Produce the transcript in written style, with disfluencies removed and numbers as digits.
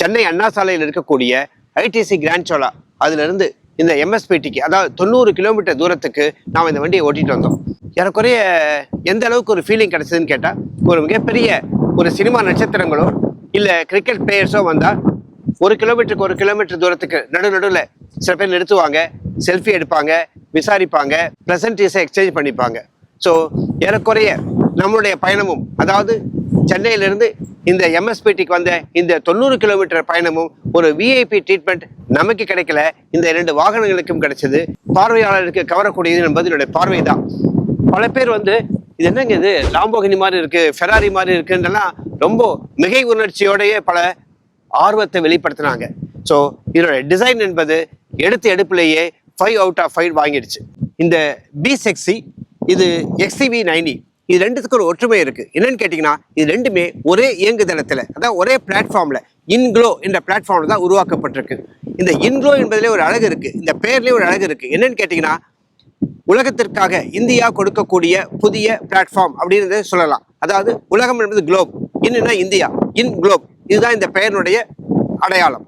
சென்னை அண்ணா சாலையில் இருக்கக்கூடிய ITC grand சோலா அதிலிருந்து இந்த எம்எஸ்பிடிக்கு, அதாவது 90 கிலோமீட்டர் தூரத்துக்கு நாம் இந்த வண்டியை ஓட்டிட்டு வந்தோம். ஏறக்குறைய எந்த அளவுக்கு ஒரு ஃபீலிங் கிடைச்சதுன்னு கேட்டால், ஒரு மிகப்பெரிய ஒரு சினிமா நட்சத்திரங்களோ இல்லை கிரிக்கெட் பிளேயர்ஸோ வந்தால் 1 கிலோமீட்டர் தூரத்துக்கு நடுவில் சில பேர் நிறுத்துவாங்க, செல்ஃபி எடுப்பாங்க, விசாரிப்பாங்க, ப்ளசன்டீஸை எக்ஸ்சேஞ்ச் பண்ணிப்பாங்க. ஸோ ஏறக்குறைய நம்மளுடைய பயணமும், அதாவது சென்னையிலிருந்து இந்த எம்எஸ்பிடிக்கு வந்த இந்த 90 கிலோமீட்டர் பயணமும் ஒரு விஐபி ட்ரீட்மெண்ட் நமக்கு கிடைக்கல, இந்த 2 வாகனங்களுக்கும் கிடைச்சது. பார்வையாளருக்கு கவரக்கூடியது என்பது என்னுடைய பார்வை தான். பல பேர் இது என்னங்க இது லாம்போகினி மாதிரி இருக்கு, ஃபெராரி மாதிரி இருக்குன்றலாம் ரொம்ப மிகை உணர்ச்சியோடைய பல ஆர்வத்தை வெளிப்படுத்தினாங்க. ஸோ இதோட டிசைன் என்பது எடுப்பிலேயே 5 அவுட் ஆஃப் 5 வாங்கிடுச்சு. இந்த B60 இது XCV90 இது ரெண்டுத்துக்கு ஒரு ஒற்றுமை இருக்கு. என்னன்னு கேட்டீங்கன்னா, இது ரெண்டுமே ஒரே இயங்குதளத்தில், அதாவது ஒரே பிளாட்ஃபார்ம்ல, இன்க்ளோ என்ற பிளாட்ஃபார்ம்ல தான் உருவாக்கப்பட்டிருக்கு. இந்த இன்க்ளோ என்பதிலே ஒரு அழகு இருக்கு, இந்த பெயர்லேயே ஒரு அழகு இருக்கு. என்னன்னு கேட்டீங்கன்னா, உலகத்திற்காக இந்தியா கொடுக்கக்கூடிய புதிய பிளாட்ஃபார்ம் அப்படின்னு சொல்லலாம். அதாவது உலகம் என்பது குளோப், இன்னும் இந்தியா, இன் குளோப், இதுதான் இந்த பெயருடைய அடையாளம்.